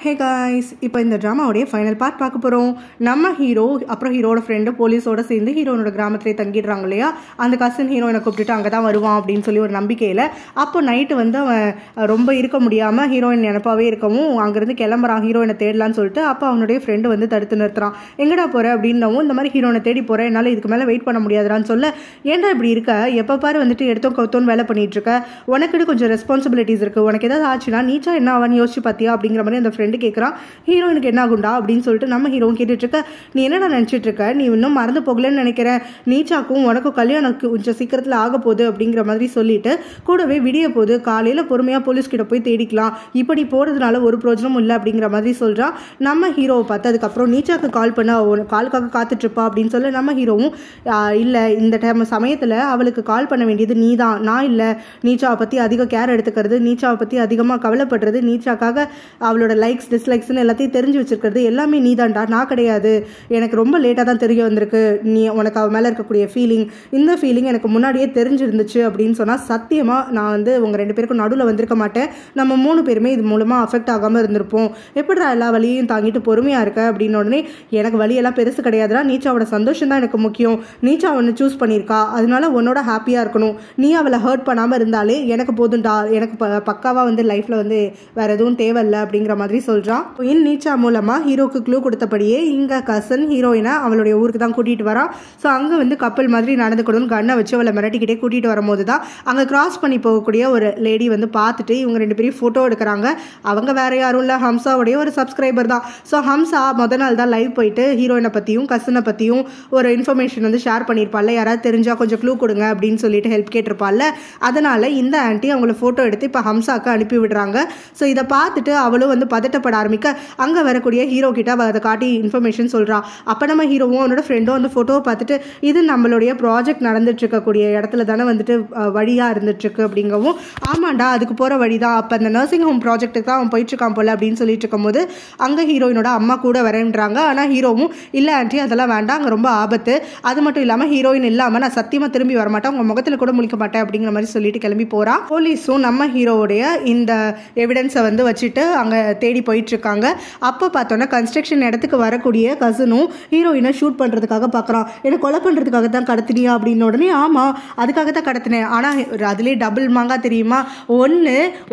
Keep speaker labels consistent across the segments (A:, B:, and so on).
A: Hey guys, இப்போ இந்த ட்ராமாவுடைய final part பார்க்க போகிறோம். நம்ம ஹீரோ அப்புறம் ஹீரோட ஃப்ரெண்டு போலீஸோட சேர்ந்து ஹீரோனோட கிராமத்திலே தங்கிடுறாங்க இல்லையா. அந்த கசின் ஹீரோயினை கூப்பிட்டுட்டு அங்கே தான் வருவான் அப்படின்னு சொல்லி ஒரு நம்பிக்கையில் அப்போ நைட்டு வந்து அவன் ரொம்ப இருக்க முடியாமல் ஹீரோயின் நினப்பாவே இருக்கவும் அங்கேருந்து கிளம்புறான் ஹீரோயினை தேடலான்னு சொல்லிட்டு. அப்போ அவனுடைய ஃப்ரெண்டு வந்து தடுத்து நிறுத்துறான். எங்கடா போகிற அப்படின்னவும் இந்த மாதிரி ஹீரோயினை தேடி போகிறேன், என்னால் இதுக்கு மேலே வெயிட் பண்ண முடியாதுறான்னு சொல்ல, ஏன்டா இப்படி இருக்க, எப்போ பாரு வந்துட்டு எடுத்தோம் கவுத்தோன்னு வேலை பண்ணிட்டு இருக்க, உனக்குன்னு கொஞ்சம் ரெஸ்பான்சிபிலிட்டிஸ் இருக்குது, உனக்கு ஏதாவது ஆச்சுன்னா நீச்சா என்ன அவன் யோசிச்சு பார்த்தியா அப்படிங்கிற மாதிரி அந்த ஃப்ரெண்டு கேட்குறான். ஹீரோயினுக்கு என்ன ஆகுண்டா அப்படின்னு சொல்லிட்டு நம்ம ஹீரோவும் கேட்டுட்டு இருக்க, நீ என்னடா நினச்சிட்டு இருக்க, நீ இன்னும் மறந்து போகலன்னு நினைக்கிறேன், நீச்சாக்கும் உனக்கும் கல்யாணம் கொஞ்சம் சீக்கிரத்தில் ஆக போகுது அப்படிங்கிற மாதிரி சொல்லிட்டு கூடவே விடிய போது காலையில் பொறுமையாக போலீஸ்கிட்ட போய் தேடிக்கலாம், இப்படி போகிறதுனால ஒரு பிரோஜனமும் இல்லை அப்படிங்கிற மாதிரி சொல்கிறான். நம்ம ஹீரோவை பார்த்து அதுக்கப்புறம் நீச்சாக்கு கால் பண்ண காலுக்காக காத்துட்ருப்பா அப்படின்னு சொல்ல நம்ம ஹீரோவும் இல்லை, இந்த டைம் சமயத்தில் அவளுக்கு கால் பண்ண வேண்டியது நீ தான், நான் இல்லை. நீச்சாவை பற்றி அதிக கேர் எடுத்துக்கிறது, நீச்சாவை பற்றி அதிகமாக கவலைப்படுறது, நீச்சாக்காக அவளோட லைக்ஸ் டிஸ்லைக்ஸ்னு எல்லாத்தையும் தெரிஞ்சு வச்சிருக்கிறது எல்லாமே நீ தான்டா, நான் கிடையாது. எனக்கு ரொம்ப லேட்டாக தான் தெரிய வந்திருக்கு நீ உனக்கு அவள் மேலே இருக்கக்கூடிய ஃபீலிங், இந்த ஃபீலிங் எனக்கு முன்னாடியே தெரிஞ்சிருந்துச்சு அப்படின்னு சொன்னால் சத்தியமாக நான் வந்து உங்கள் ரெண்டு பேருக்கும் நடுவில் வந்திருக்க மாட்டேன், நம்ம 3 பேருமே இது மூலமாக அஃபெக்ட் ஆகாமல் இருந்திருப்போம், எப்படிடா எல்லா வழியையும் தாங்கிட்டு பொறுமையாக இருக்க அப்படின்னு உடனே, எனக்கு வழியெல்லாம் பெருசு கிடையாதுடா, நீச்சாவோட சந்தோஷம் தான் எனக்கு முக்கியம், நீச்சா ஒன்று சூஸ் பண்ணியிருக்கா, அதனால உன்னோட ஹாப்பியாக இருக்கணும், நீ அவளை ஹர்ட் பண்ணாமல் இருந்தாலே எனக்கு போதும்டா, எனக்கு பக்காவாக வந்து லைஃப்பில் வந்து வேறு எதுவும் தேவையில்லை அப்படிங்கிற மாதிரி சொல்கிறான். நீச்சா மூலமாக ஹீரோக்கு க்ளூ கொடுத்தபடியே இங்கே கசன் ஹீரோயினை அவளுடைய ஊருக்கு தான் கூட்டிகிட்டு வரான். ஸோ அங்கே வந்து கப்பல் மாதிரி நடந்துக்கணும்னு கண்ணை வச்சு அவளை மிரட்டிக்கிட்டே கூட்டிகிட்டு வரும்போது தான் அங்கே கிராஸ் பண்ணி போகக்கூடிய ஒரு லேடி வந்து பார்த்துட்டு இவங்க 2 பேரும் ஃபோட்டோ எடுக்கிறாங்க. அவங்க வேறு யாரும் இல்லை, ஹம்சாவுடைய ஒரு சப்ஸ்கிரைபர் தான். ஸோ ஹம்சா நாள் தான் லைவ் போயிட்டு ஹீரோயினை பற்றியும் கசனை பற்றியும் ஒரு இன்ஃபர்மேஷன் வந்து ஷேர் பண்ணியிருப்பாள், யாராவது தெரிஞ்சால் கொஞ்சம் க்ளூ கொடுங்க அப்படின்னு சொல்லிட்டு ஹெல்ப் கேட்டிருப்பாள். அதனால் இந்த ஆண்டி அவங்கள ஃபோட்டோ எடுத்து இப்போ ஹம்சாவுக்கு அனுப்பி விடுறாங்க. ஸோ இதை பார்த்துட்டு அவளும் வந்து பதட்டப்பட ஆரம்பிக்க அங்கே வரக்கூடிய ஹீரோ கிட்ட அதை காட்டி இன்ஃபர்மேஷன் சொல்கிறா. அப்போ நம்ம ஹீரோவும் அவனோட ஃப்ரெண்டும் அந்த ஃபோட்டோவை பார்த்துட்டு இது நம்மளுடைய ப்ராஜெக்ட் நடந்துட்டு இருக்கக்கூடிய இடத்துல தானே வந்துட்டு வழியாக இருந்துட்டுருக்கு அப்படிங்கவும், ஆமாண்டா அதுக்கு போகிற வழி தான், அப்போ அந்த நர்சிங் ஹோம் ப்ராஜெக்ட்டுக்கு தான் அவன் போயிட்டுருக்கான் போல் அப்படின்னு சொல்லிட்டு இருக்கும்போது அங்கே ஹீரோயினோட அம்மா கூட வரேன்றாங்க. ஆனால் ஹீரோவும் இல்லை ஆண்டி அதெல்லாம் வேண்டாம், அங்கே ரொம்ப ஆபத்து, அது மட்டும் இல்லாமல் ஹீரோயின் இல்லாமல் நான் சத்தியமாக திரும்பி வரமாட்டேன், உங்கள் முகத்தில் கூட முழிக்க மாட்டேன் அப்படிங்கிற மாதிரி சொல்லிட்டு கிளம்பி போகிறான். போலீஸும் நம்ம ஹீரோவுடைய இந்த எவிடன்ஸை வந்து வச்சுட்டு அங்கே தேடி போயிட்டுருக்காங்க. அப்போ பார்த்தோன்னா கன்ஸ்ட்ரக்ஷன் இடத்துக்கு வரக்கூடிய கசனும் ஹீரோயினை ஷூட் பண்ணுறதுக்காக பார்க்குறான். என்னை கொலை பண்ணுறதுக்காக தான் கடத்தினியா அப்படின்னு உடனே, ஆமாம் அதுக்காக தான் கடத்தினேன், ஆனால் அதிலே டபுள் மாங்கா தெரியுமா,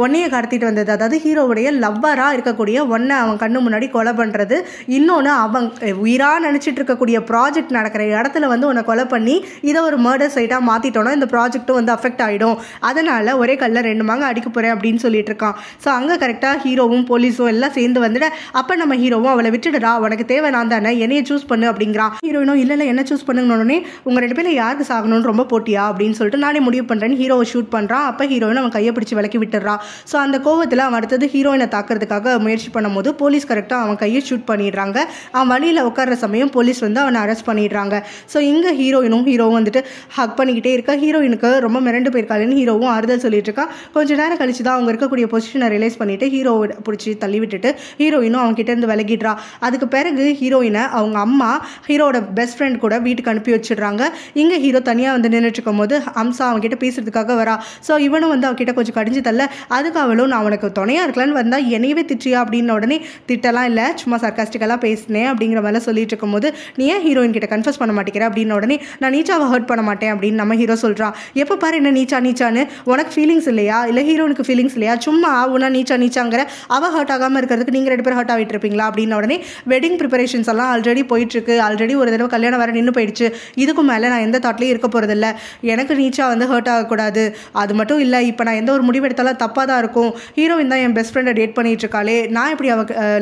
A: ஒன்னையை கடத்திட்டு வந்தது, அதாவது ஹீரோவுடைய லவ்வராக இருக்கக்கூடிய ஒன்றை அவன் கண்ணு முன்னாடி கொலை பண்ணுறது, இன்னொன்று அவன் உயிராக நினச்சிட்டு இருக்கக்கூடிய ப்ராஜெக்ட் நடக்கிற இடத்துல வந்து உன்னை கொலை பண்ணி இதை ஒரு மர்டர் சைட்டாக மாற்றிட்டோன்னா இந்த ப்ராஜெக்ட்டும் வந்து அஃபெக்ட் ஆகிடும், அதனால் ஒரே கல்லில் 2 மாங்க அடிக்க போகிறேன் அப்படின்னு சொல்லிட்டு இருக்கான். ஸோ அங்கே கரெக்டாக ஹீரோவும் போலீஸும் எல்லாம் சேர்ந்து வந்துட, அப்போ நம்ம ஹீரோவும் அவளை விட்டுடுறா, உனக்கு தேவை நான் தானே, என்னையை சூஸ் பண்ணு அப்படிங்கிறான். ஹீரோயினும் இல்லை என்ன சூஸ் பண்ணுங்கன்னு, உங்கள் 2 பேரும் யாருக்கு சாகணும்னு ரொம்ப போட்டியா அப்படின்னு சொல்லிட்டு நானே முடிவு பண்ணுறேன்னு ஹீரோவை ஷூட் பண்ணுறான். அப்போ ஹீரோயின் அவன் கையை பிடிச்சி விலக்கி விட்டுறா. ஸோ அந்த கோவத்தில் அவன் அடுத்தது ஹீரோயினை தாக்குறதுக்காக முயற்சி பண்ணும்போது போலீஸ் கரெக்டாக அவன் கையை ஷூட் பண்ணிடுறாங்க. அவன் வழியில் உட்கார்ற சமயம் போலீஸ் வந்து அவனை அரெஸ்ட் பண்ணிடுறாங்க. ஸோ இங்கே ஹீரோவும் வந்துட்டு ஹக் பண்ணிக்கிட்டே இருக்கா. ஹீரோயினுக்கு ரொம்ப மிரண்டு போயிருக்காளுன்னு ஹீரோவும் ஆறுதல் சொல்லிட்டு இருக்கான். கொஞ்சம் நேரம் கழிச்சு தான் அவங்க இருக்கக்கூடிய பொசிஷனை ரிலைஸ் பண்ணிட்டு ஹீரோவை பிடிச்சி தள்ளி விட்டுட்டு ஹீரோயினும் அவங்க கிட்ட இருந்து விலகிடுறா. அதுக்கு பிறகு ஹீரோயினை அவங்க அம்மா ஹீரோட பெஸ்ட் ஃப்ரெண்ட் கூட வீட்டுக்கு அனுப்பி வச்சிடுறாங்க. இங்கே ஹீரோ தனியாக வந்து நின்றுட்டு இருக்கும் போது ஹம்சா அவன்கிட்ட பேசுறதுக்காக வரா. ஸோ இவனும் வந்து அவகிட்ட கொஞ்சம் கடிஞ்சு தள்ள, அதுக்கு அவளும் நான் உனக்கு துணையாக இருக்கலான்னு வந்தால் என்னையவே திட்டியா அப்படின்னு உடனே, திட்டலாம் இல்லை சும்மா சர்க்காஸ்டிக்கலாக பேசினேன் அப்படிங்கிற மாதிரி சொல்லிட்டு இருக்கும்போது, நீ ஏன் ஹீரோயின் கிட்ட கன்ஃபர்ஸ் பண்ண மாட்டேங்கிற அப்படின்னு உடனே, நான் நீச்சாவை ஹர்ட் பண்ண மாட்டேன் அப்படின்னு நம்ம ஹீரோ சொல்கிறான். எப்போ பாரு என்ன நீச்சான்னு, உனக்கு ஃபீலிங்ஸ் இல்லையா, இல்லை ஹீரோனுக்கு ஃபீலிங்ஸ் இல்லையா, சும்மா ஆகுனா நீச்சாங்கிற, அவள் ஹர்ட் ஆகாமல் இருக்கிறதுக்கு நீங்கள் 2 பேரும் ஹர்ட் ஆகிட்டு இருப்பீங்களா அப்படின்னு உடனே, வெட்டிங் ப்ரிப்பரேஷன்ஸ் எல்லாம் ஆல்ரெடி போயிட்டுருக்கு, ஆல்ரெடி ஒரு தடவை கல்யாணம் வர நின்று போயிடுச்சு, இதுக்கு மேலே நான் எந்த தாட்லேயும் இருக்க போகிறதில்ல, எனக்கு நீச்சா வந்து ஹர்ட் ஆகக்கூடாது, அது மட்டும் இல்லை இப்போ நான் எந்த ஒரு முடிவு எடுத்தாலும் தப்பாக தான் இருக்கும், ஹீரோயின் தான் என் பெஸ்ட் ஃப்ரெண்டை டேட் பண்ணிட்டு இருக்காளே, நான் எப்படி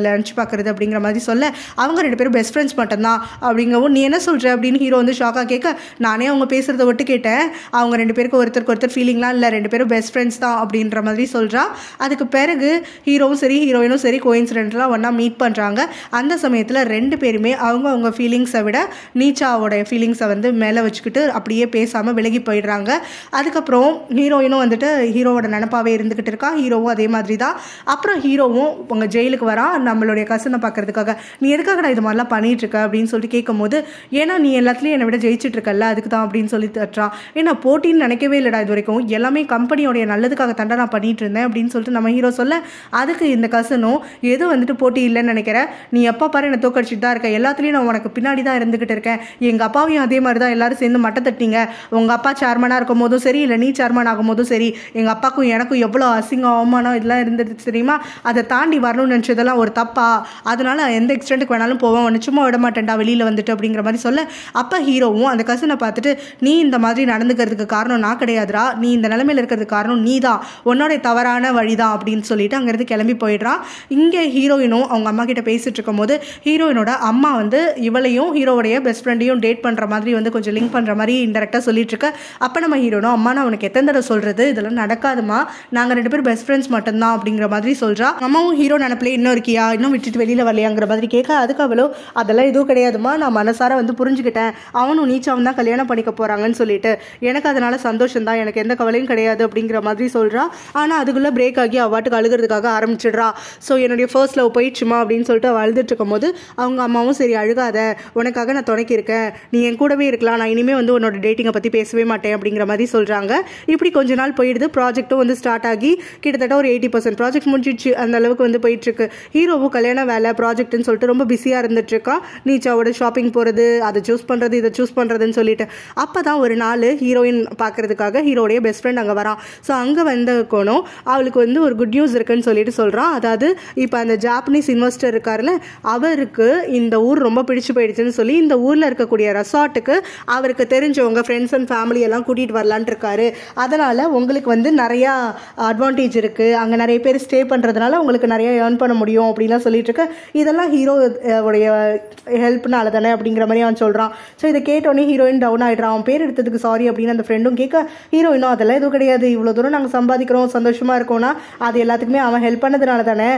A: நினச்சி பார்க்குறது அப்படிங்கிற மாதிரி சொல்ல, அவங்க 2 பேரும் பெஸ்ட் ஃப்ரெண்ட்ஸ் மட்டும்தான் அப்படிங்கவும், நீ என்ன சொல்கிற அப்படின்னு ஹீரோ வந்து ஷாக்காக கேட்க, நானே அவங்க பேசுகிறத விட்டு கேட்டேன், அவங்க 2 பேருக்கு ஒருத்தருக்கு ஒருத்தர் ஃபீலிங்லாம் இல்லை, 2 பேரும் பெஸ்ட் ஃப்ரெண்ட்ஸ் தான் அப்படின்ற மாதிரி சொல்கிறா. அதுக்கு பிறகு ஹீரோவும் சரி ஹீரோயினும் சரி கோயின்சிடென்ட்லாம் ஒன்றா மீட் பண்ணுறாங்க. அந்த சமயத்தில் 2 பேருமே அவங்க ஃபீலிங்ஸை விட நீச்சாவோட ஃபீலிங்ஸை வந்து மேலே வச்சுக்கிட்டு அப்படியே பேசாமல் விலகி போயிடுறாங்க. அதுக்கப்புறம் ஹீரோயினும் வந்துட்டு ஹீரோவோட நினப்பாவே இருந்துக்கிட்டு இருக்கா, ஹீரோவும் அதே மாதிரி தான். அப்புறம் ஹீரோவும் உங்கள் ஜெயிலுக்கு வரான் நம்மளுடைய கசனை பார்க்கறதுக்காக. நீ எதுக்காக நான் இது மாதிரிலாம் பண்ணிட்டு இருக்க அப்படின்னு சொல்லிட்டு கேட்கும்போது, ஏன்னா நீ எல்லாத்துலேயும் என்னை விட ஜெயிச்சுட்டு இருக்கல அதுக்கு தான் அப்படின்னு சொல்லி தட்டுறான். ஏன்னா போட்டின்னு நினைக்கவே இல்லைடா இது வரைக்கும், எல்லாமே கம்பெனியோடைய நல்லதுக்காக தாண்டா நான் பண்ணிட்டு இருந்தேன் அப்படின்னு சொல்லிட்டு நம்ம ஹீரோ சொல்ல, அதுக்கு இந்த கசனும் ஹீரோயினும் எது வந்துட்டு போட்டி இல்லைன்னு நினைக்கிறேன், நீ எப்போ பாரு என்னை தோக்கடிச்சிட்டு தான் இருக்கேன், எல்லாத்துலேயும் நான் உனக்கு பின்னாடி தான் இருந்துகிட்டு இருக்கேன், எங்கள் அப்பாவையும் அதே மாதிரி தான் எல்லாரும் சேர்ந்து மட்டை தட்டிங்க, உங்கள் அப்பா சேர்மனாக இருக்கும் போதும் சரி இல்லை நீ சேர்மன் ஆகும் போதும் சரி எங்கள் அப்பாவுக்கும் எனக்கும் எவ்வளோ அசிங்கம் அவமானம் இதெல்லாம் இருந்துச்சு தெரியுமா, அதை தாண்டி வரணும்னு நினச்சதெல்லாம் ஒரு தப்பா, அதனால எந்த எக்ஸ்டென்ட்டுக்கு வேணாலும் போவேன், உன்னை சும்மா விட மாட்டேன்டா வெளியில் வந்துட்டு அப்படிங்கிற மாதிரி சொல்ல, அப்போ ஹீரோவும் அந்த கசினை பார்த்துட்டு நீ இந்த மாதிரி நடந்துக்கிறதுக்கு காரணம் நான் கிடையாதுரா, நீ இந்த நிலைமையில் இருக்கிறதுக்கு காரணம் நீ தான், உன்னோட தவறான வழிதான் அப்படின்னு சொல்லிட்டு அங்கேருந்து கிளம்பி போயிடுறான். இங்கே ஹீரோயினும் அவங்க அம்மா கிட்ட பேசிட்டு இருக்கும் போது ஹீரோயினோட அம்மா வந்து இவளையும் ஹீரோடைய பெஸ்ட் ஃப்ரெண்டையும் டேட் பண்ணுற மாதிரி வந்து கொஞ்சம் லிங்க் பண்ணுற மாதிரி இன்டெரக்டாக சொல்லிட்டு இருக்க. அப்போ நம்ம ஹீரோனும் அம்மா நான் உனக்கு எத்தனை தடவை சொல்கிறது இதெல்லாம் நடக்காதுமா, நாங்கள் 2 பேரும் பெஸ்ட் ஃப்ரெண்ட்ஸ் மட்டும்தான் அப்படிங்கிற மாதிரி சொல்கிறா. அம்மாவும் ஹீரோ நினப்பிலே இன்னும் இருக்கியா, இன்னும் விட்டுட்டு வெளியில் வரலையாங்கிற மாதிரி கேட்க, அதுக்கு அவளோ அதெல்லாம் எதுவும் கிடையாதுமா, நான் மனசார வந்து புரிஞ்சுக்கிட்டேன், அவனும் நீச்சாவும் தான் கல்யாணம் பண்ணிக்க போகிறாங்கன்னு சொல்லிட்டு எனக்கு அதனால சந்தோஷம் தான், எனக்கு எந்த கவலையும் கிடையாது அப்படிங்கிற மாதிரி சொல்கிறா. ஆனால் அதுக்குள்ளே பிரேக் ஆகி அவாட்டுக்கு அழுகிறதுக்காக ஆரம்பிச்சிடுறா. ஸோ என்னுடைய ஃபர்ஸ்ட் லவ் போயிடுச்சுமா அப்படின்னு சொல்லிட்டு அவள் அழுதுட்டு இருக்கும் போது அவங்க அம்மாவும் சரி அழுகாத, உனக்காக நான் துணைக்கி இருக்கேன், நீ என் கூடவே இருக்கலாம், நான் இனிமேல் வந்து உன்னோட டேட்டிங்கை பற்றி பேசவே மாட்டேன் அப்படிங்கிற மாதிரி சொல்கிறாங்க. இப்படி கொஞ்ச நாள் போயிடுது. ப்ராஜெக்ட்டும் வந்து ஸ்டார்ட் ஆகி கிட்டத்தட்ட ஒரு 80% ப்ராஜெக்ட் முடிஞ்சிடுச்சு, அந்த அளவுக்கு வந்து போயிட்டுருக்கு. ஹீரோவும் கல்யாண வேலை ப்ராஜெக்ட்னு சொல்லிட்டு ரொம்ப பிஸியாக இருந்துட்டுருக்கான். நீச்சாவோட ஷாப்பிங் போகிறது, அதை சூஸ் பண்ணுறது, இதை சூஸ் பண்ணுறதுன்னு சொல்லிட்டு அப்போ தான் ஒரு நாள் ஹீரோயின் பார்க்கறதுக்காக ஹீரோடைய பெஸ்ட் ஃப்ரெண்ட் அங்கே வரான். ஸோ அங்கே வந்தக்கோனும் அவளுக்கு வந்து ஒரு குட் நியூஸ் இருக்குன்னு சொல்லிட்டு சொல்கிறான். அதாவது இப்போ அந்த ஜாப்பனீஸ் இன்வெஸ்டர் இருக்காருல்ல, அவருக்கு இந்த ஊர் ரொம்ப பிடிச்சு போயிடுச்சுன்னு சொல்லி இந்த ஊரில் இருக்கக்கூடிய ரெசார்ட்டுக்கு அவருக்கு தெரிஞ்சவங்க ஃப்ரெண்ட்ஸ் அண்ட் ஃபேமிலி எல்லாம் கூட்டிகிட்டு வரலான்ட்டு இருக்காரு. அதனால் உங்களுக்கு வந்து நிறையா அட்வான்டேஜ் இருக்குது, அங்கே நிறைய பேர் ஸ்டே பண்ணுறதுனால உங்களுக்கு நிறைய ஏர்ன் பண்ண முடியும் அப்படின்லாம் சொல்லிட்டு இருக்க. இதெல்லாம் ஹீரோடைய ஹெல்ப்னால தானே அப்படிங்கிற மாதிரி அவன் சொல்கிறான். ஸோ இதை கேட்டோன்னே ஹீரோயின் டவுன் ஆகிடுறான். அவன் பேர் எடுத்ததுக்கு சாரி அப்படின்னு அந்த ஃப்ரெண்டும் கேட்க, ஹீரோயினும் அதெல்லாம் எதுவும் கிடையாது, இவ்வளோ தூரம் நாங்கள் சம்பாதிக்கிறோம் சந்தோஷமாக இருக்கோம்னா அது எல்லாத்துக்குமே அவன் ஹெல்ப் பண்ணதுனால தானே,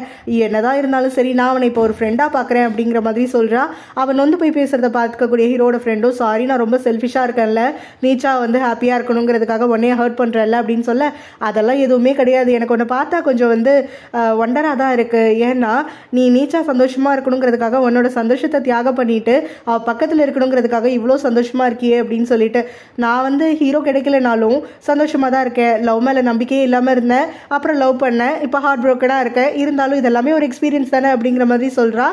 A: என்னதான் இருந்தாலும் சரி நான் அவனை இப்போ ஒரு ஃப்ரெண்டாக பார்க்குறேன் அப்படிங்கிற மாதிரி சொல்கிறான். அவன் வந்து போய் பேசுகிறத பார்க்கக்கூடிய ஹீரோட ஃப்ரெண்டும் சாரி நான் ரொம்ப செல்ஃபிஷாக இருக்கேன்ல, நீச்சா வந்து ஹாப்பியாக இருக்கணுங்கிறதுக்காக உடனே ஹர்ட் பண்ணுறேன்ல அப்படின்னு சொல்ல, அதெல்லாம் எதுவுமே கிடையாது, எனக்கு ஒன்று பார்த்தா கொஞ்சம் வந்து ஒண்டராக தான் இருக்குது, ஏன்னா நீ நீச்சா சந்தோஷமாக இருக்கணுங்கிறதுக்காக உன்னோட சந்தோஷத்தை தியாகம் பண்ணிட்டு அவள் பக்கத்தில் இருக்கணுங்கிறதுக்காக இவ்வளோ சந்தோஷமாக இருக்கியே அப்படின்னு சொல்லிட்டு, நான் வந்து ஹீரோ கிடைக்கலனாலும் சந்தோஷமாக தான் இருக்கேன், லவ் மேலே நம்பிக்கையே இல்லாமல் இருந்தேன், அப்புறம் லவ் பண்ணேன், இப்போ ஹார்ட் ப்ரோக்கனாக இருக்கேன், இருந்தாலும் இதெல்லாமே ஒரு எக்ஸ்பீரியன்ஸ் தானே அப்படிங்கிற மாதிரி சொல்கிறா.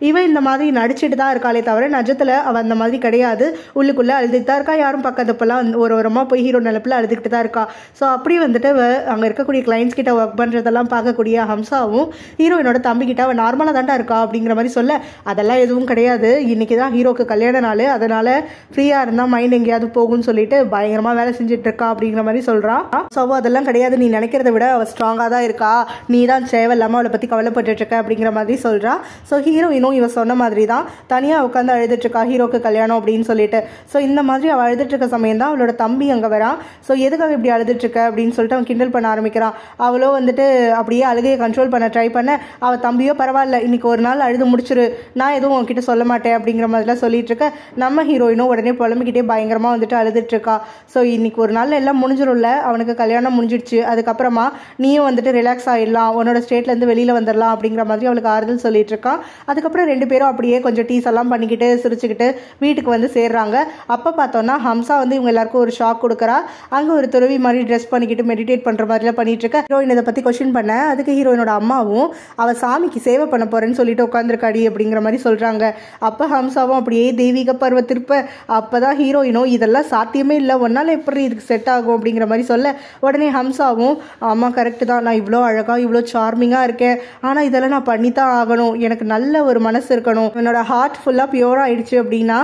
A: இவன் இந்த மாதிரி நடிச்சுட்டு தான் இருக்காளே தவிர நிஜத்தில் அவள் அந்த மாதிரி கிடையாது, உள்ளுக்குள்ளே அழுதுட்டு தான் இருக்கா, யாரும் பக்கத்துப்பெல்லாம் ஒரு ஓரமாக போய் ஹீரோ நிலப்பில் அழுதுகிட்டு தான் இருக்கா. ஸோ அப்படி வந்துட்டு அங்கே இருக்கக்கூடிய கிளைண்ட்ஸ் கிட்ட ஒர்க் பண்ணுறதெல்லாம் பார்க்கக்கூடிய ஹம்சாவும் ஹீரோயினோட தம்பிக்கிட்ட அவள் நார்மலாக தாண்டா இருக்கா அப்படிங்கிற மாதிரி சொல்ல, அதெல்லாம் எதுவும் கிடையாது, இன்றைக்கி தான் ஹீரோக்கு கல்யாண நாள், அதனால் ஃப்ரீயாக இருந்தால் மைண்ட் எங்கேயாவது போகும்னு சொல்லிட்டு பயங்கரமாக வேலை செஞ்சுட்டு இருக்கா அப்படிங்கிற மாதிரி சொல்கிறான். ஸோ அதெல்லாம் கிடையாது, நீ நினைக்கிறத விட அவள் ஸ்ட்ராங்காக தான் இருக்கா, நீ தான் தேவையில்லாமல் அவளை பற்றி கவலைப்பட்டு இருக்க அப்படிங்கிற மாதிரி சொல்கிறா. ஸோ ஹீரோயினும் இவன் சொன்ன மாதிரி தான் தனியாக உட்காந்து அழுதுட்டுருக்கா ஹீரோக்கு கல்யாணம் அப்படின்னு சொல்லிட்டு. ஸோ இந்த மாதிரி அவள் அழுதுட்டுருக்க சமயம் தான் அவளோட தம்பி அங்கே வரான். ஸோ எதுக்காக இப்படி அழுதுட்டுருக்க அப்படின்னு சொல்லிட்டு அவன் கிண்டல் பண்ண ஆரம்பிக்கிறான். அவளோ வந்துட்டு அப்படியே அழுகையை கண்ட்ரோல் பண்ண ட்ரை பண்ண, அவள் தம்பியோ பரவாயில்ல இன்னைக்கு ஒரு நாள் அழுது முடிச்சிரு, நான் எதுவும் உன்கிட்ட சொல்ல மாட்டேன் அப்படிங்கிற மாதிரிலாம் சொல்லிட்டு இருக்க. நம்ம ஹீரோயினும் உடனே புலம்பிக்கிட்டே பயங்கரமாக வந்துட்டு அழுதுட்டுருக்கா. ஸோ இன்னைக்கு ஒரு நாள் எல்லாம் முடிஞ்சிடும்ல, அவனுக்கு கல்யாணம் முடிஞ்சிடுச்சு, அதுக்கப்புறமா நீயும் வந்துட்டு ரிலாக்ஸ் ஆகிடலாம், உன்னோட ஸ்டேட்லேருந்து வெளியில் வந்துடலாம் அப்படிங்கிற மாதிரி அவளுக்கு ஆறுதல் சொல்லிட்டு இருக்கான். அதுக்கப்புறம் 2 பேரும் அப்படியே கொஞ்சம் டீஸ் எல்லாம் பண்ணிக்கிட்டு சிரிச்சுக்கிட்டு வீட்டுக்கு வந்து சேர்றாங்க. அப்போ பார்த்தோன்னா ஹம்சா வந்து இவங்க எல்லாருக்கும் ஒரு ஷாக் கொடுக்குறா. அங்கே ஒரு துறவி மாதிரி ட்ரெஸ் பண்ணிக்கிட்டு மெடிடேட் பண்ணுற மாதிரிலாம் பண்ணிட்டு இருக்க. ஹீரோயின் இதை பற்றி கொஸ்டின் பண்ண, அதுக்கு ஹீரோயினோட அம்மாவும் அவள் சாமிக்கு சேவை பண்ண போறேன்னு சொல்லிட்டு உட்காந்துருக்காடி அப்படிங்கிற மாதிரி சொல்கிறாங்க. அப்போ ஹம்சாவும் அப்படியே தெய்வீக பருவ திருப்ப, அப்போ தான் ஹீரோயினும் இதெல்லாம் சாத்தியமே இல்லை, ஒன்றால் எப்படி இதுக்கு செட் ஆகும் அப்படிங்கிற மாதிரி சொல்ல, உடனே ஹம்சாவும் ஆமாம் கரெக்டு தான், நான் இவ்வளோ அழகாக இவ்வளோ சார்மிங்காக இருக்கேன், ஆனால் இதெல்லாம் நான் பண்ணித்தான் ஆகணும், எனக்கு நல்ல ஒரு மனசு இருக்கணும், என்னோட ஹார்ட் ஃபுல்லாக பியூராக ஆயிடுச்சு அப்படின்னா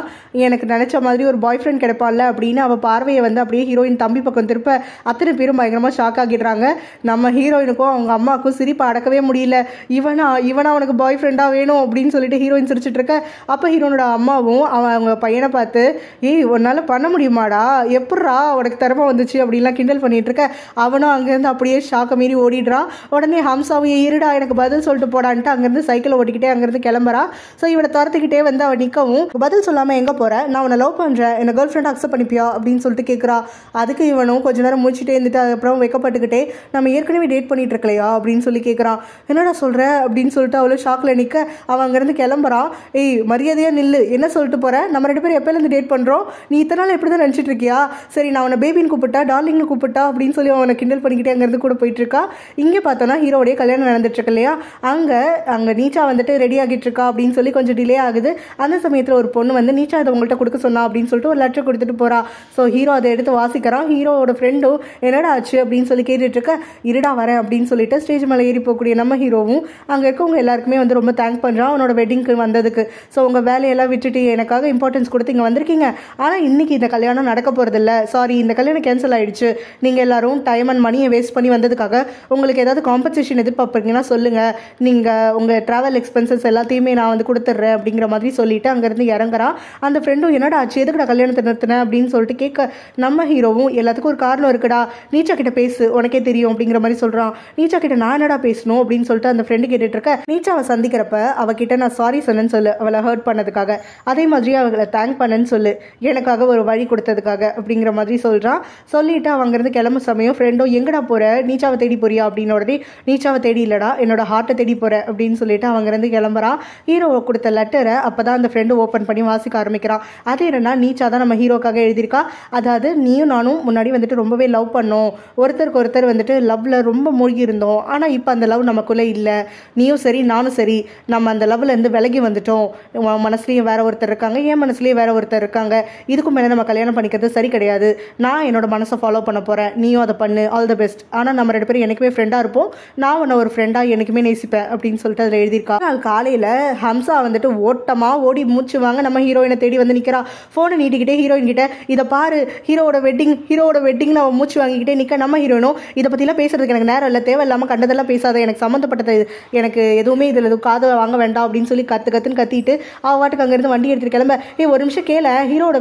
A: எனக்கு நினச்ச மாதிரி ஒரு பாய் ஃப்ரெண்ட் கிடைப்பான்ல அப்படின்னு அவள் பார்வையை வந்து அப்படியே ஹீரோயின் தம்பி பக்கம் திருப்ப அத்தனை பேரும் பயங்கரமாக ஷாக் ஆகிடுறாங்க. நம்ம ஹீரோயினுக்கும் அவங்க அம்மாவுக்கும் சிரிப்பை அடக்கவே முடியல. இவனா அவனுக்கு பாய் ஃப்ரெண்டாக வேணும் அப்படின்னு சொல்லிட்டு ஹீரோயின் சிரிச்சிட்டு இருக்க. அப்போ ஹீரோனோட அம்மாவும் அவங்க பையனை பார்த்து, ஏய் உன்னால் பண்ண முடியுமாடா, எப்பட்றா உனக்கு திறமை வந்துச்சு அப்படின்லாம் கிண்டல் பண்ணிட்டு இருக்க. அவனும் அங்கேருந்து அப்படியே ஷாக்கை மீறி ஓடிடுறான். உடனே ஹம்சாவும் இருடா எனக்கு பதில் சொல்லிட்டு போடான்ட்டு அங்கேருந்து சைக்கிளை ஓட்டிக்கிட்டே அங்கேருந்து கிளம்புறா. ஸோ இவனை துரத்துக்கிட்டே வந்து அவன் நிற்கவும், பதில் சொல்லாமல் எங்கே போகிற, நான் உன்னை லவ் பண்ணுறேன், என்னை கேர்ள் ஃப்ரெண்ட் அக்செப்ட் பண்ணிப்பியா அப்படின்னு சொல்லிட்டு கேட்குறா. அதுக்கு இவனும் கொஞ்ச நேரம் முடிச்சுட்டே இருந்துட்டு அதுக்கப்புறம் வைக்கப்பட்டுக்கிட்டே, நம்ம ஏற்கனவே டேட் பண்ணிட்டு இருக்கலையா அப்படின்னு சொல்லி கேட்குறான். என்னடா சொல்கிற அப்படின்னு சொல்லிட்டு அவ்வளோ ஷாக்கில் நிற்க அவன் அங்கேருந்து கிளம்புறான். ஏய் மரியாதையாக நில்லு, என்ன சொல்லிட்டு போகிற, நம்ம 2 பேரும் எப்போலேருந்து டேட் பண்ணுறோம், நீ இத்தனை நாள் எப்படி தான் நினச்சிட்டு இருக்கியா, சரி நான் அவனை பேபின்னு கூப்பிட்டா டார்லிங்னு கூப்பிட்டா அப்படின்னு சொல்லி அவனை கிண்டல் பண்ணிக்கிட்டே அங்கேருந்து கூட போயிட்டு இருக்கா. இங்கே பார்த்தோன்னா ஹீரோடைய கல்யாணம் நடந்துட்டு இருக்கு இல்லையா, அங்கே நீச்சா வந்துட்டு ரெடி ஆகிட்டு இருக்கா அப்படின்னு சொல்லி கொஞ்சம் டிலே ஆகுது. அந்த சமயத்தில் ஒரு பொண்ணு வந்து நீச்சா அதை உங்கள்கிட்ட கொடுக்க சொன்னா அப்படின்னு சொல்லிட்டு ஒரு லெட்டர் கொடுத்துட்டு போறா. ஸோ ஹீரோ அதை எடுத்து வாசிக்கிறான். ஹீரோவோட ஃப்ரெண்டும் என்னடா ஆச்சு அப்படின்னு சொல்லி கேட்டுட்டு இருக்க, இருடா வரேன் அப்படின்னு சொல்லிட்டு ஸ்டேஜ் மேலே ஏறி போகக்கூடிய நம்ம ஹீரோவும் அங்கே இருக்கவங்க எல்லாருக்குமே வந்து ரொம்ப தேங்க் பண்ணுறான் அவனோட வெட்டிங்க்கு வந்ததுக்கு. ஸோ உங்கள் வேலையெல்லாம் விட்டுட்டு எனக்காக இம்பார்ட்டன்ஸ் கொடுத்து இங்கே வந்திருக்கீங்க, ஆனால் இன்னைக்கு இந்த கல்யாணம் நடக்க போகிறதில்ல, சாரி இந்த கல்யாணம் கேன்சல் ஆயிடுச்சு. நீங்கள் எல்லாரும் டைம் அண்ட் மணியை வேஸ்ட் பண்ணி வந்ததுக்காக உங்களுக்கு ஏதாவது காம்பன்சேஷன் எதிர்பார்ப்பீங்கன்னா சொல்லுங்கள், நீங்கள் உங்கள் ட்ராவல் எக்ஸ்பென்சஸ் எல்லாத்தையுமே நான் வந்து கொடுத்துட்றேன் அப்படிங்கிற மாதிரி சொல்லிட்டு அங்கேருந்து இறங்குறான். அந்த ஃப்ரெண்டும் என்னடா ஆச்சு, எதுக்குடா கல்யாணத்தை நிறுத்தினேன் அப்படின்னு சொல்லிட்டு கேட்க, நம்ம ஹீரோவும் எல்லாத்துக்கும் ஒரு காரணம் இருக்குடா, நீச்சா கிட்ட பேசு உனக்கே தெரியும் அப்படிங்கிற மாதிரி சொல்கிறான். நீச்சா கிட்ட நான் என்னடா பேசணும் அப்படின்னு சொல்லிட்டு அந்த ஃப்ரெண்டு கேட்டுட்டு இருக்க, நீச்சாவை சந்திக்கிறப்ப அவகிட்ட நான் சாரி சொன்னேன்னு சொல்லு அவளை ஹர்ட் பண்ணதுக்காக, அதே மாதிரி அவளை தேங்க் பண்ணேன்னு சொல்லு எனக்காக ஒரு வழி கொடுத்ததுக்காக அப்படிங்கிற மாதிரி சொல்கிறான். சொல்லிட்டு அவங்கிருந்து கிளம்ப சமயம் ஃப்ரெண்டோ எங்கடா போகிற, நீச்சாவை தேடி போறியா அப்படின்னு உடனே, நீச்சாவை தேடி இல்லடா என்னோட ஹார்ட்டை தேடி போகிற அப்படின்னு சொல்லிட்டு அவங்கிருந்து கிளம்புறான். ஹீரோவை கொடுத்த லெட்டரை அப்போ தான் அந்த ஃப்ரெண்டு ஓப்பன் பண்ணி வாசிக்க ஆரம்பிக்கிறான். அது என்னன்னா நீச்சா தான் நம்ம ஹீரோக்காக எழுதியிருக்கா. அதாவது நீயும் நானும் முன்னாடி வந்துட்டு ரொம்பவே லவ் பண்ணோம், ஒருத்தருக்கு ஒருத்தர் வந்துட்டு லவ்ல ரொம்ப மூழ்கி இருந்தோம், ஆனால் இப்போ அந்த லவ் நமக்குள்ளே இல்லை, நீயும் சரி நானும் சரி நம்ம அந்த லவ்லேருந்து விலகி வந்துட்டோம், மனசுலேயும் வேற ஒருத்தர் இருக்காங்க, என் மனசுலேயும் வேற ஒருத்தர் இருக்காங்க, இதுக்கும் மேலே நம்ம கல்யாணம் பண்ணிக்கிறது சரி கிடையாது, நான் என்னோட மனசை ஃபாலோ பண்ண போகிறேன், நீயும் அதை பண்ணு, ஆல் த பெஸ்ட், ஆனால் நம்ம 2 பேரும் எனக்குமே ஃப்ரெண்டாக இருப்போம், நான் உன்னை ஒரு ஃப்ரெண்டாக எனக்குமே நேசிப்பேன் அப்படின்னு சொல்லிட்டு அதில் எழுதியிருக்கா. நாள் காலையில் ஹம்சா வந்துட்டு ஓட்டமாக ஓடி மூச்சு வாங்க நம்ம ஹீரோயினை தேடி வந்து நிற்கிறா. ஃபோனை நீட்டிக்கிட்டே ஹீரோயின் கிட்ட, இதை பாரு ஹீரோட வெட்டிங் அவன் மூச்சு வாங்கிக்கிட்டே நிற்க, நம்ம ஹீரோயினும் இதை பற்றிலாம் பேசுறதுக்கு எனக்கு நேரம் இல்லை, தேவையில்லாமல் கண்டதெல்லாம் பேசாத, எனக்கு சம்மந்தப்பட்டது எனக்கு எதுவுமே இதில் எதுவும் காது வாங்க வேண்டாம் அப்படின்னு சொல்லி கத்துன்னு கத்திட்டு அவள் வாட்டுக்கு அங்கேருந்து வண்டி எடுத்துட்டு கிளம்ப, ஒரு நிமிஷம் கேள, ஹீரோட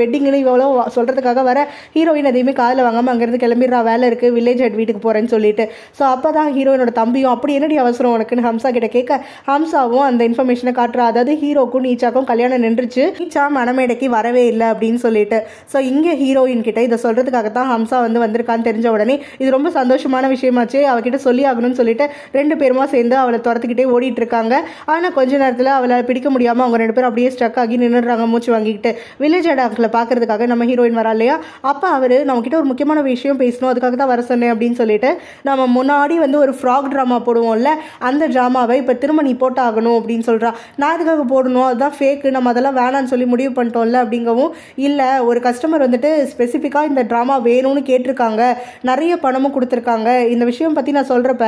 A: வெட்டிங்னு இவ்வளோ சொல்கிறதுக்காக வர ஹீரோயின் எதையுமே காதில் வாங்காமல் அங்கேருந்து கிளம்பிடுறா, வேலை இருக்குது வில்லேஜ் ஹெட் வீட்டுக்கு போகிறேன்னு சொல்லிட்டு. ஸோ அப்போ தான் ஹீரோயினோட தம்பியும் அப்படி என்னடி அவசரம் உனக்குன்னு ஹம்சா கிட்ட கேட்க, ஹம்சாவும் அந்த இன்ஃபர்மேஷனை காட்டுறா. அதாவது ஹீரோக்கும் நீச்சாக்கும் கல்யாணம் நின்றுச்சு, நீச்சா மணமேடைக்கு வரவே இல்லை அப்படின்னு சொல்லிட்டு. ஸோ இங்கே ஹீரோயின் கிட்ட இதை சொல்கிறதுக்காக தான் ஹம்சா வந்து வந்திருக்கான்னு தெரிஞ்ச உடனே இது ரொம்ப சந்தோஷமான விஷயமாச்சு, அவகிட்ட சொல்லி ஆகணும்னு சொல்லிட்டு 2 பேருமா சேர்ந்து அவளை துரத்துக்கிட்டே ஓடிட்டு இருக்காங்க. ஆனால் கொஞ்ச நேரத்தில் அவளை பிடிக்க முடியாமல் அவங்க 2 பேரும் அப்படியே ஸ்ட்ரக் ஆகி நின்றுடுறாங்க மூச்சு வாங்கிக்கிட்டு. வில்லேஜ் அடாக்களை பார்க்கறதுக்காக நம்ம ஹீரோயின் வரா இல்லையா, அப்போ அவர் நம்மக்கிட்ட ஒரு முக்கியமான விஷயம் பேசணும், அதுக்காக தான் வர சொன்னேன் அப்படின்னு சொல்லிட்டு, நம்ம முன்னாடி வந்து ஒரு ஃப்ராக் ட்ராமா போடுவோம்ல, அந்த ட்ராமாவை இப்போ திரும்ப நீ போட்டாகணும் அப்படின்னு சொல்கிறா. நான் அதுக்காக போடணும், அதுதான் ஃபேக்கு, நம்ம அதெல்லாம் வேணான்னு சொல்லி முடிவு பண்ணிட்டோம்ல அப்படிங்கவும், இல்லை ஒரு கஸ்டமர் வந்துட்டு ஸ்பெசிஃபிக்காக இந்த ட்ராமா வேணும்னு கேட்டிருக்காங்க, நிறைய பணமும் கொடுத்துருக்காங்க, இந்த விஷயம் பற்றி நான் சொல்கிறப்ப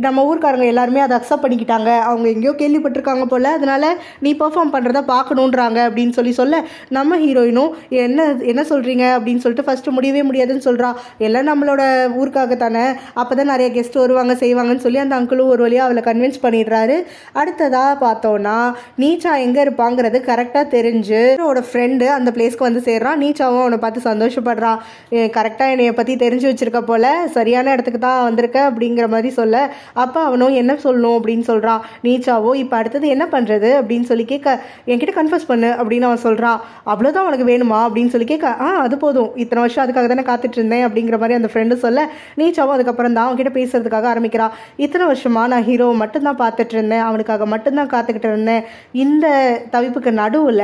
A: நம்ம ஊருக்காரங்க எல்லாருமே அதை அக்செப்ட் பண்ணிக்கிட்டாங்க, அவங்க எங்கேயோ கேள்விப்பட்டிருக்காங்க போல், அதனால நீ பெர்ஃபார்ம் பண்ணுறத பார்க்கணுன்றாங்க அப்படின்னு சொல்ல, நம்ம ஹீரோயினும் என்ன சொல்கிறீங்க அப்படின்னு சொல்லிட்டு ஃபஸ்ட்டு முடியவே முடியாதுன்னு சொல்கிறா. எல்லாம் நம்மளோட ஊருக்காக தானே, அப்போ தான் நிறைய கெஸ்ட் வருவாங்க செய்வாங்கன்னு சொல்லி அந்த அங்கிளும் ஒரு வழியாக அவளை கன்வின்ஸ் பண்ணிடுறாரு. அடுத்ததாக பார்த்தோன்னா நீச்சா எங்கே இருப்பாங்கிறது கரெக்டாக தெரிஞ்சு அவனோட ஃப்ரெண்டு அந்த பிளேஸ்க்கு வந்து சேர்றான். நீச்சாவும் அவனை பார்த்து சந்தோஷப்படுறான், கரெக்டாக என்னைய பற்றி தெரிஞ்சு வச்சிருக்க போல், சரியான இடத்துக்கு தான் வந்திருக்க அப்படிங்கிற மாதிரி சொல்ல, அப்போ அவனும் என்ன சொல்லணும் அப்படின்னு சொல்கிறான். நீச்சாவோ இப்போ அடுத்தது என்ன பண்ணுறது அப்படின்னு சொல்லி கேட்க, என்கிட்ட கன்ஃபர்ஸ் பண்ணு அப்படின்னு அவன் சொல்கிறான். அவ்வளோதான் உனக்கு வேணுமா அப்படின்னு சொல்லி கேட்க, அது போதும், இத்தனை வருஷம் அதுக்காக தானே காத்துட்டு இருந்தேன் அப்படிங்கிற மாதிரி அந்த ஃப்ரெண்டு சொல்ல, நீச்சாவும் அதுக்கப்புறம் தான் அவன்கிட்ட பேசுறதுக்காக ஆரம்பிக்கிறான். இத்தனை வருஷமாக நான் ஹீரோவை மட்டும்தான் பார்த்துட்டு இருந்தேன், அவனுக்காக மட்டும்தான் காத்துக்கிட்டு இருந்தேன், இந்த தவிப்புக்கு நடுவில்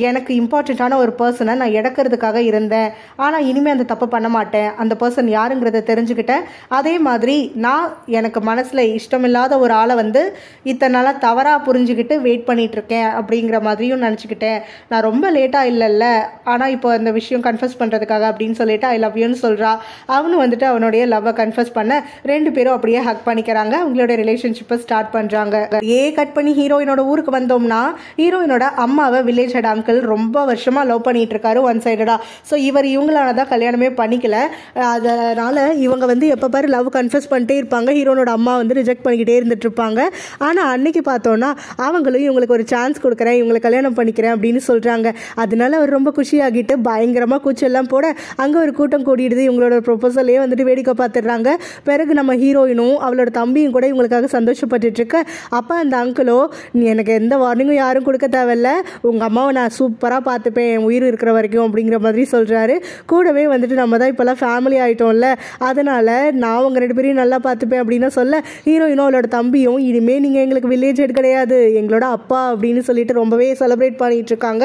A: எனக்கு இம்பார்ட்டண்ட்டான ஒரு பர்சனை நான் இழக்கிறதுக்காக இருந்தேன், ஆனால் இனிமேல் அந்த தப்பை பண்ண மாட்டேன், அந்த பர்சன் யாருங்கிறத தெரிஞ்சுக்கிட்டேன், அதே மாதிரி நான் எனக்கு மனசில் இஷ்டமில்லாத ஒரு ஆளை வந்து இத்தனை நாளாக தவறாக புரிஞ்சுக்கிட்டு வெயிட் பண்ணிட்டு இருக்கேன் அப்படிங்கிற மாதிரியும் நினச்சிக்கிட்டேன், நான் ரொம்ப லேட்டாக இல்லைல்ல, ஆனால் இப்போ அந்த விஷயம் கன்ஃபர்ஸ் பண்ணுறதுக்காக அப்படின்னு சொல்லிட்டு ஐ லவ் யூன்னு சொல்கிறா. அவனு வந்துட்டு அவனுடைய லவ்வை கன்ஃபர்ஸ் பண்ண 2 பேரும் அப்படியே ஹக் பண்ணிக்கிறாங்க, அவங்களோட ரிலேஷன்ஷிப்பை ஸ்டார்ட் பண்ணுறாங்க. கட் பண்ணி ஹீரோயினோட ஊருக்கு வந்தோம்னா, ஹீரோயினோட அம்மாவை வில்லேஜ் ஹெட் அங்கிள் ரொம்ப வருஷமாக லவ் பண்ணிட்டு இருக்காரு ஒன் சைடடா. ஸோ இவங்களால தான் கல்யாணமே பண்ணிக்கல, அதனால் இவங்க வந்து எப்போ பாரு லவ் கன்ஃபர்ஸ் பண்ணிட்டே இருப்பாங்க, ஹீரோனோட அம்மா வந்து ரிஜெக்ட் பண்ணிக்கிட்டே இருந்துட்டு இருப்பாங்க. ஆனால் அன்னைக்கு பார்த்தோன்னா அவங்களும் இவங்களுக்கு ஒரு சான்ஸ் கொடுக்குறேன், இவங்களை கல்யாணம் பண்ணிக்கிறேன் அப்படின்னு சொல்கிறாங்க. அதனால அவர் ரொம்ப குஷியாகிட்டு பயங்கரமாக கூச்செல்லாம் போட அங்கே ஒரு கூட்டம் கூடிடுது, இவங்களோட ப்ரொபோசலே வந்துட்டு வேடிக்கை பார்த்துடுறாங்க. பிறகு நம்ம ஹீரோயினும் அவளோட தம்பியும் கூட இவங்களுக்காக சந்தோஷப்பட்டு இருக்க, அப்போ அந்த அங்கிளோ, நீ எனக்கு எந்த வார்னிங்கும் யாரும் கொடுக்க தேவையில்ல, உங்கள் அம்மாவை நான் சூப்பராக பார்த்துப்பேன் என் உயிர் இருக்கிற வரைக்கும் அப்படிங்கிற மாதிரி சொல்கிறாரு. கூடவே வந்துட்டு நம்ம தான் இப்போல்லாம் ஃபேமிலி ஆகிட்டோம்ல, அதனால் நான் உங்கள் 2 பேரையும் நல்லா பார்த்துப்பேன் அப்படின்னு சொல்ல, ஹீரோயினும் அவளோட தம்பியும் இனிமேல் நீங்கள் எங்களுக்கு வில்லேஜ் ஹெட் கிடையாது, எங்களோட அப்பா அப்படின்னு சொல்லிட்டு ரொம்பவே செலிப்ரேட் பண்ணிட்டு இருக்காங்க.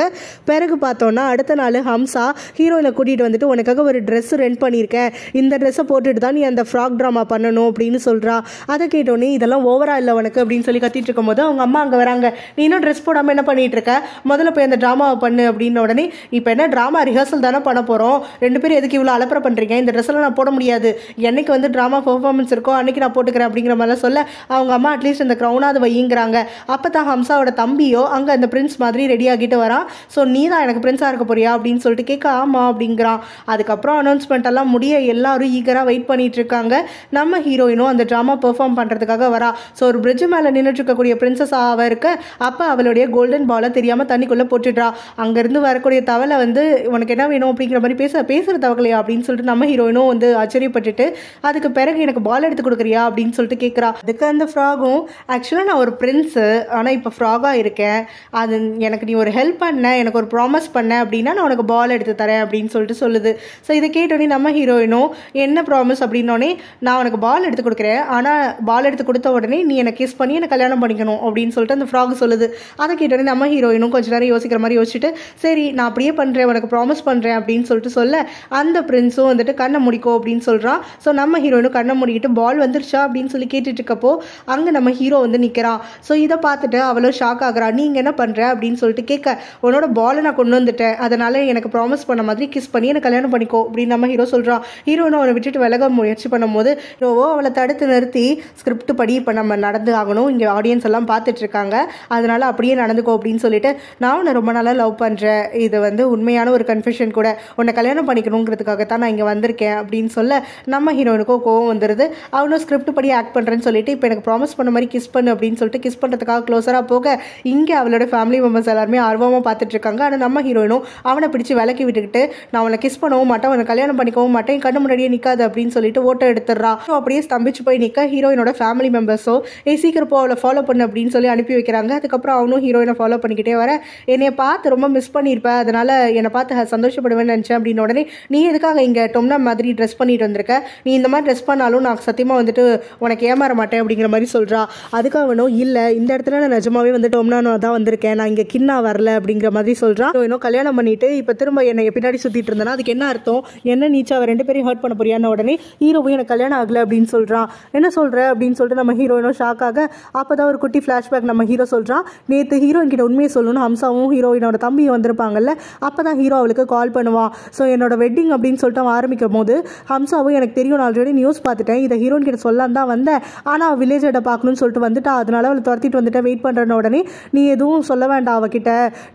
A: பிறகு பார்த்தோன்னா அடுத்த நாள் ஹம்சா ஹீரோயினை கூட்டிகிட்டு வந்துட்டு, உனக்காக ஒரு ட்ரெஸ் ரெண்ட் பண்ணியிருக்கேன், இந்த ட்ரெஸ்ஸை போட்டுட்டு தான் நீ அந்த ஃப்ராக் ட்ராமா பண்ணணும் அப்படின்னு சொல்கிறா. அதை கேட்டோன்னே இதெல்லாம் ஓவரா இல்லை உனக்கு அப்படின்னு சொல்லி கத்திட்டு இருக்கும் போது அவங்க அம்மா அங்கே வராங்க. நீ இன்னும் ட்ரெஸ் போடாமல் என்ன பண்ணிட்டு இருக்க, முதல்ல போய் அந்த ட்ராமாவை பண்ணு அப்படின்ன உடனே இப்போ என்ன ட்ராமா ரிஹர்சல் தானே பண்ண போகிறோம், 2 பேரும் எதுக்கு இவ்வளோ அலப்பற பண்ணுறீங்க, இந்த ட்ரெஸ்ஸெல்லாம் நான் போட முடியாது, என்னைக்கு வந்து ட்ராமா பெர்ஃபார்மன்ஸ் இருக்கோ அன்னைக்கு நான் போட்டுக்கிறேன் அப்படிங்கிற மாதிரிலாம் சொல்ல அவங்க அம்மா அட்லீஸ்ட் இந்த க்ரௌனாவது வையுங்கிறாங்க. அப்போ தான் ஹம்சாவோட தம்பியோ அங்கே அந்த பிரின்ஸ் மாதிரி ரெடி ஆகிட்டு வரான். ஸோ நீ தான் எனக்கு பிரின்ஸாக இருக்க போறியா அப்படின்னு சொல்லிட்டு கேட்க ஆமாம் அப்படிங்கிறான். அதுக்கப்புறம் அனௌன்ஸ்மெண்ட் எல்லாம் முடிய எல்லாரும் ஈகராக வெயிட் பண்ணிட்டு இருக்காங்க. நம்ம ஹீரோயினும் அந்த ட்ராமா பெர்ஃபார்ம் பண்ணுறதுக்காக வரா. ஸோ ஒரு பிரிட்ஜ் மேலே நின்றுட்டு இருக்கக்கூடிய பிரின்சஸ் அவ இருக்க அப்போ அவளுடைய கோல்டன் பாலை தெரியாமல் தண்ணிக்குள்ளே போட்டுடுறா. அங்கேருந்து வரக்கூடிய தவளை வந்து உனக்கு என்ன வேணும் அப்படிங்கிற மாதிரி பேசுகிற தவக்கலையா அப்படின்னு சொல்லிட்டு நம்ம ஹீரோயினும் வந்து ஆச்சரியப்பட்டுட்டு அதுக்கு பிறகு எனக்கு பால் எடுத்து கொடுக்குறியா அப்படின்னு சொல்லிட்டு கேட்குறா. அதுக்கு அந்த ஃப்ராகும் ஆக்சுவலாக நான் ஒரு பிரின்ஸு ஆனால் இப்போ ஃப்ராகாக இருக்கேன், அது எனக்கு நீ ஒரு ஹெல்ப் பண்ண, எனக்கு ஒரு ப்ராமிஸ் பண்ண அப்படின்னா நான் உனக்கு பால் எடுத்து தரேன் அப்படின்னு சொல்லிட்டு சொல்லுது. ஸோ இதை கேட்டோடனே நம்ம ஹீரோயினும் என்ன ப்ராமிஸ் அப்படின்னோடனே நான் உனக்கு பால் எடுத்து கொடுக்குறேன், ஆனால் பால் எடுத்து கொடுத்த உடனே நீ எனக்கு கிஸ் பண்ணி எனக்கு கல்யாணம் பண்ணிக்கணும் அப்படின்னு சொல்லிட்டு அந்த ஃப்ராக் சொல்லுது. அதை கேட்டோடனே நம்ம ஹீரோயினும் கொஞ்சம் நேரம் யோசிக்கிற மாதிரி யோசிச்சுட்டு சரி நான் அப்படியே பண்ணுறேன் உனக்கு ப்ராமிஸ் பண்ணுறேன் அப்படின்னு சொல்லிட்டு சொல்ல அந்த பிரின்ஸும் வந்துட்டு கண்ணை முடிக்கோ அப்படின்னு சொல்கிறான். ஸோ நம்ம ஹீரோயினும் கண்ணை முடிக்கிட்டு பால் வந்துருச்சா அப்படின்னு சொல்லி கேட்டுட்டு இருக்கப்போ அங்கே நம்ம ஹீரோ வந்து நிற்கிறான். ஸோ இதை பார்த்துட்டு அவளும் ஷாக் ஆகுறா. நீங்கள் என்ன பண்ணுற அப்படின்னு சொல்லிட்டு கேட்க உன்னோட பாலை நான் கொண்டு வந்துட்டேன், அதனால எனக்கு ப்ராமிஸ் பண்ண மாதிரி கிஸ் பண்ணி எனக்கு கல்யாணம் பண்ணிக்கோ அப்படின்னு நம்ம ஹீரோ சொல்கிறான். ஹீரோனும் அவனை விட்டுட்டு விலக முயற்சி பண்ணும்போது ஹீரோவோ அவளை தடுத்து நிறுத்தி ஸ்கிரிப்ட் படி இப்போ நம்ம நடந்து ஆகணும், இங்கே ஆடியன்ஸ் எல்லாம் பார்த்துட்டு இருக்காங்க, அதனால அப்படியே நடந்துக்கோ அப்படின்னு சொல்லிட்டு நான் உன்னை ரொம்ப நாளாக லவ் பண்ணுறேன், இது வந்து உண்மையான ஒரு கன்ஃபெஷன் கூட, உன்னை கல்யாணம் பண்ணிக்கணுங்கிறதுக்காகத்தான் நான் இங்கே வந்திருக்கேன் அப்படின்னு சொல்ல நம்ம ஹீரோனுக்கோ கோவம் வந்துடுது. அவனும் ஸ்கிரிப்ட் படி ஆக்ட் பண்ணுறேன்னு சொல்லிட்டு இப்போ எனக்கு ப்ராமிஸ் பண்ண மாதிரி கிஸ் பண்ணு அப்படின்னு சொல்லிட்டு கிஸ் பண்ணுறதுக்காக க்ளோஸராக போக இங்கே அவளோட ஃபேமிலி மெம்பர்ஸ் எல்லாருமே ஆர்வமாக பார்த்துட்டு இருக்காங்க. ஆனால் நம்ம ஹீரோயினும் அவனை பிடிச்சி விலக்கி விட்டுக்கிட்டு நான் அவனை கிஸ் பண்ணவும் மாட்டேன், அவனை கல்யாணம் பண்ணிக்கவும் மாட்டேன், கண்ணு முன்னாடியே நிற்காது அப்படின்னு சொல்லிட்டு ஓட்ட எடுத்துடுறா. அப்படியே ஸ்தம்பிச்சு போய் நிற்க ஹீரோயினோட ஃபேமிலி மெம்பர்ஸோ சீக்கிரம் போ அவளை ஃபாலோ பண்ணு அப்படின்னு சொல்லி அனுப்பி வைக்கிறாங்க. அதுக்கப்புறம் அவனும் ஹீரோயினை ஃபாலோ பண்ணிக்கிட்டே வர என்னைய பார்த்து ரொம்ப மிஸ் பண்ணியிருப்பேன், அதனால என்னை பார்த்து சந்தோஷப்படுவேன்னு நினச்சேன் அப்படின்னு உடனே நீ எதுக்காக இங்கே டொம்னா மாதிரி ட்ரெஸ் பண்ணிட்டு வந்திருக்க, நீ இந்த மாதிரி ட்ரெஸ் பண்ணாலும் நான் சத்தியமாக வந்துட்டு உனக்கு ஏமாற மாட்டேன் அப்படிங்கிற மாதிரி சொல்கிறா. அதுக்கு அவனும் இல்லை இந்த இடத்துல நான் நிஜமாவே வந்து டொம்னா தான் வந்திருக்கேன், நான் இங்கே கின்னா வரல அப்படிங்கிற மாதிரி சொல்கிறான். இன்னும் கல்யாணம் பண்ணிட்டு இப்போ திரும்ப என்னை பின்னாடி சுற்றிட்டு இருந்தேன்னா அதுக்கு என்ன அர்த்தம், என்ன நீச்சா அவ 2 பேரையும் ஹர்ட் பண்ண போறியான்னு உடனே ஹீரோவும் எனக்கு கல்யாணம் ஆகலை அப்படின்னு சொல்கிறான். என்ன சொல்கிற அப்படின்னு சொல்லிட்டு நம்ம ஹீரோயினும் ஷாக் ஆக அப்போ தான் ஒரு குட்டி ஃப்ளாஷ்பேக் நம்ம ஹீரோ சொல்கிறான். நேற்று ஹீரோயின் கிட்ட உண்மையை சொல்லணும், ஹம்சாவும் ஹீரோயினோட தம்பியும் வந்திருப்பாங்கல்ல, அப்போ தான் ஹீரோ அவளுக்கு கால் பண்ணுவான். ஸோ என்னோட வெட்டிங் அப்படின்னு சொல்லிட்டு அவன் ஆரம்பிக்கும் போது ஹம்சாவும் எனக்கு தெரியும், நான் ஆல்ரெடி நியூஸ் பார்த்துட்டேன், இதை ஹீரோயின் கிட்ட சொல்லலாம் தான் வந்தேன், ஆனால் வில்லேஜோட பார்க்கணும்னு சொல்லிட்டு வந்துட்டா, அதனால அவளை துரத்திட்டு வந்துட்டேன், வெயிட் பண்ணுறேன்னு உடனே நீ எதுவும் சொல்ல வேண்டாம் அவகிட்ட,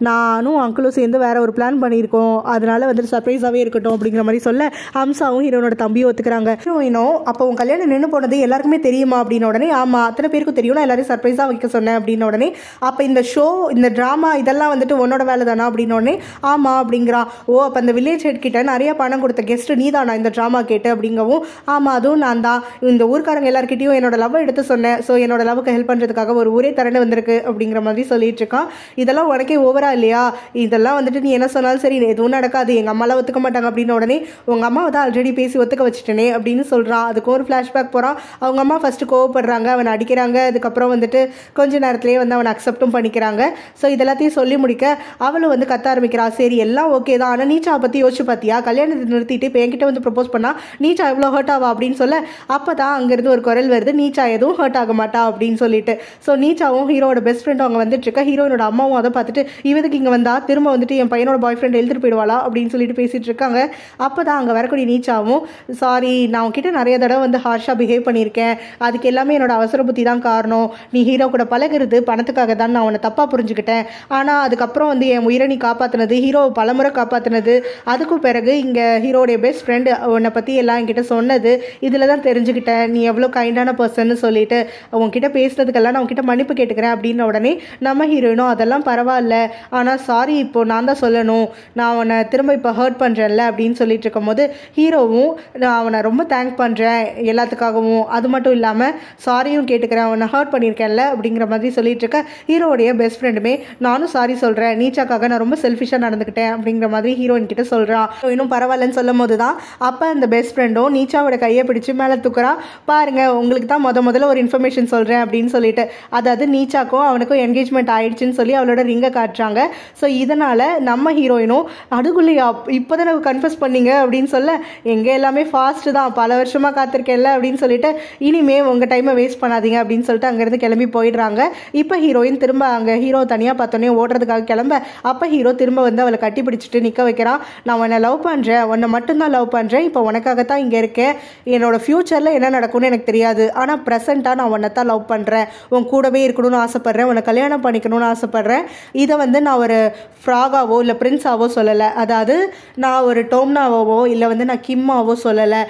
A: நானும் அங்கிளும் சேர்ந்து வேற ஒரு பிளான் பண்ணியிருக்கோம், அதனால வந்துட்டு சர்ப்ரைஸாகவே இருக்கட்டும் அப்படிங்கிற மாதிரி சொல்ல ஹம்சாவும் ஹீரோனோட தம்பியும் ஒத்துக்கிறாங்க. ஹீரோயினும் அப்போ உன் கல்யாணம் நின்று போனது எல்லாருக்குமே தெரியுமா அப்படின்னு உடனே ஆமாம் அத்தனை பேருக்கும் தெரியும், நான் எல்லாரும் சர்ப்ரைஸாக வைக்க சொன்னேன் அப்படின்னு உடனே அப்போ இந்த ஷோ இந்த ட்ராமா இதெல்லாம் வந்துட்டு உன்னோட வேலை தானா அப்படின்னு உடனே ஆமாம் அப்படிங்கிறான். ஓ அப்போ அந்த வில்லேஜ் ஹெட் கிட்ட நிறைய பணம் கொடுத்த கெஸ்ட் நீ தானா இந்த ட்ராமா கேட்டு அப்படிங்கவும் ஆமாம் அதுவும் நான் தான், இந்த ஊர்க்காரங்க எல்லாருக்கிட்டையும் என்னோட லவ் எடுத்து சொன்னேன், ஸோ என்னோட லவ்வுக்கு ஹெல்ப் பண்ணுறதுக்காக ஒரு ஊரே திரண்டு வந்திருக்கு அப்படிங்கிற மாதிரி சொல்லிட்டு இருக்கான். இதெல்லாம் உனக்கே ஓவரா இல்லையா, இதெல்லாம் வந்துட்டு நீ என்ன சொன்னாலும் சரி எதுவும் நடக்காது, எங்கள் அம்மாலாம் ஒத்துக்க மாட்டாங்க அப்படின்னு உடனே உங்கள் அம்மாவை தான் ஆல்ரெடி பேசி ஒத்துக்க வச்சுட்டேனே அப்படின்னு சொல்கிறான். அதுக்கு ஒரு ஃப்ளாஷ்பேக் போகிறான். அவங்க அம்மா ஃபஸ்ட்டு கோவப்படுறாங்க, அவனை அடிக்கிறாங்க, அதுக்கப்புறம் வந்துட்டு கொஞ்ச நேரத்துலேயே வந்து அவனை அக்செப்டும் பண்ணிக்கிறாங்க. ஸோ இதெல்லாத்தையும் சொல்லி முடிக்க அவளும் வந்து கத்த ஆரம்பிக்கிறா. சரி எல்லாம் ஓகே தான், ஆனால் நீச்சாவை பற்றி யோசிச்சு பார்த்தியா, கல்யாணத்தை நிறுத்திட்டு இப்போ என்கிட்ட வந்து ப்ரப்போஸ் பண்ணா நீச்சா எவ்வளோ ஹர்ட் ஆவா அப்படின்னு சொல்ல அப்போ தான் அங்கேருந்து ஒரு குரல் வருது, நீச்சா எதுவும் ஹர்ட் ஆக மாட்டா அப்படின்னு சொல்லிட்டு. ஸோ நீச்சாவும் ஹீரோட பெஸ்ட் ஃப்ரெண்டும் அவங்க வந்துட்டு இருக்கா. ஹீரோனோட அம்மாவும் அதை பார்த்துட்டு இவதுக்கு இங்கே வந்தா திரும்ப வந்துட்டு என் பையனோட பாய் ஃப்ரெண்ட் எழுதிட்டு போயிடுவாளா அப்படின்னு சொல்லிட்டு பேசிட்டு இருக்காங்க. அப்போ தான் அங்கே வரக்கூடிய நீச்சாவும் சாரி நான் உன்கிட்ட நிறைய தடவை வந்து ஹார்ஷாக பிஹேவ் பண்ணியிருக்கேன், அதுக்கு எல்லாமே என்னோட அவசர புத்தி தான் காரணம், நீ ஹீரோ கூட பழகிறது பணத்துக்காக தான் நான் உன்னை தப்பாக புரிஞ்சுக்கிட்டேன், ஆனால் அதுக்கப்புறம் வந்து என் உயிரை நீ காப்பாற்றினது, ஹீரோவை பலமுறை காப்பாற்றினது, அதுக்கும் பிறகு இங்கே ஹீரோடைய பெஸ்ட் ஃப்ரெண்டு உன்னை பற்றி எல்லாம் என்கிட்ட சொன்னது, இதில் தான் தெரிஞ்சுக்கிட்டேன் நீ எவ்வளோ கைண்டான பர்சன்னு சொல்லிட்டு உன்கிட்ட பேசுனதுக்கெல்லாம் நான் உன்கிட்ட மன்னிப்பு கேட்டுக்கிறேன் அப்படின்ன உடனே நம்ம ஹீரோயினும் அதெல்லாம் பரவாயில்ல, ஆனால் சாரி இப்போ நான் தான் சொல்லணும், நான் அவனை திரும்ப இப்போ ஹர்ட் பண்ணுறேன்ல அப்படின்னு சொல்லிட்டு இருக்கும்போது ஹீரோவும் நான் அவனை ரொம்ப தேங்க் பண்ணுறேன் எல்லாத்துக்காகவும், அது மட்டும் இல்லாமல் சாரியும் கேட்டுக்கிறேன், அவனை ஹர்ட் பண்ணியிருக்கேன்ல அப்படிங்கிற மாதிரி சொல்லிட்டு இருக்க ஹீரோடைய பெஸ்ட் ஃப்ரெண்டுமே நானும் சாரி சொல்கிறேன், நீச்சாக்காக நான் ரொம்ப செல்ஃபிஷாக நடந்துக்கிட்டேன் அப்படிங்கிற மாதிரி ஹீரோயின் கிட்ட சொல்கிறான். இன்னும் பரவாயில்லன்னு சொல்லும் போது தான் அப்போ அந்த பெஸ்ட் ஃப்ரெண்டும் நீச்சாவோட கையை பிடிச்சி மேலே தூக்குறா. பாருங்க உங்களுக்கு தான் முதல்ல ஒரு இன்ஃபர்மேஷன் சொல்கிறேன் அப்படின்னு சொல்லிட்டு, அதாவது நீச்சாக்கும் அவனுக்கும் என்கேஜ்மெண்ட் ஆயிடுச்சுன்னு சொல்லி அவளோட ரிங்கை காட்டுறாங்க. ஸோ இதனால் நம்ம ஹீரோயினும் அடுக்குள்ளையா இப்போ தான் எனக்கு கன்ஃபஸ் பண்ணீங்க அப்படின்னு சொல்ல எங்கே எல்லாமே ஃபாஸ்ட்டு தான், பல வருஷமாக காத்திருக்கேன்ல அப்படின்னு சொல்லிட்டு இனிமே உங்கள் டைமை வேஸ்ட் பண்ணாதீங்க அப்படின்னு சொல்லிட்டு அங்கேருந்து கிளம்பி போயிடுறாங்க. இப்போ ஹீரோயின் திரும்ப அங்கே ஹீரோ தனியாக பார்த்தோன்னே ஓடுறதுக்காக கிளம்ப அப்போ ஹீரோ திரும்ப வந்து அவளை கட்டி பிடிச்சிட்டு நிற்க வைக்கிறான். நான் உன்னை லவ் பண்ணுறேன், உன்னை மட்டும்தான் லவ் பண்ணுறேன், இப்போ உனக்காகத்தான் இங்கே இருக்கேன். என்னோட ஃப்யூச்சரில் என்ன நடக்கும்னு எனக்கு தெரியாது, ஆனால் ப்ரெசென்ட்டாக நான் உன்னை தான் லவ் பண்ணுறேன், உன் கூடவே இருக்கணும்னு ஆசைப்பட்றேன், உன்னை கல்யாணம் பண்ணிக்கணும்னு ஆசைப்பட்றேன். இதை வந்து நான் ஒரு ஃப்ராகாவோ இல்லை பிரின்ஸாவோ சொல்லலை, அதாவது நான் ஒரு டோம்னாவோ இல்லை வந்து நான் கிம்மாவோ சொல்லலை,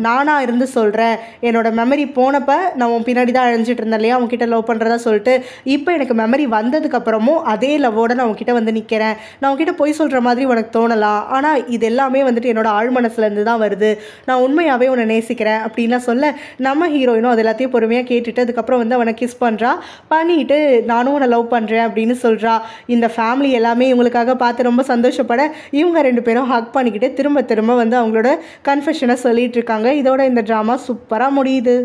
A: நானாக இருந்து சொல்கிறேன். என்னோட மெமரி போனப்போ நான் உன் பின்னாடி தான் அழிஞ்சிட்டு இருந்தேன் இல்லையா, உன்கிட்ட லவ் பண்ணுறதா சொல்லிட்டு, இப்போ எனக்கு மெமரி வந்ததுக்கப்புறமும் அதே லவ்வோடு நான் உன்கிட்ட வந்து நிற்கிறேன். நான் உன்கிட்ட போய் சொல்கிற மாதிரி உனக்கு தோணலாம், ஆனால் இது எல்லாமே வந்துட்டு என்னோட ஆழ்மனசுலேருந்து தான் வருது, நான் உண்மையாகவே உன்னை நேசிக்கிறேன் அப்படின்லாம் சொல்ல நம்ம ஹீரோயினும் அது எல்லாத்தையும் பொறுமையாக கேட்டுட்டு அதுக்கப்புறம் வந்து அவனை கிஸ் பண்ணிட்டு நானும் உன்னை லவ் பண்ணுறேன் அப்படின்னு சொல்கிறா. இந்த ஃபேமிலி எல்லாமே இவங்களுக்காக பார்த்து ரொம்ப சந்தோஷப்பட இவங்க 2 பேரும் ஹக் பண்ணிக்கிட்டு திரும்ப திரும்ப வந்து அவங்களோட கன்ஃபெஷனை சொல்லிட்டு இருக்காங்க. இதோட இந்த ட்ராமா சூப்பராக முடியுது.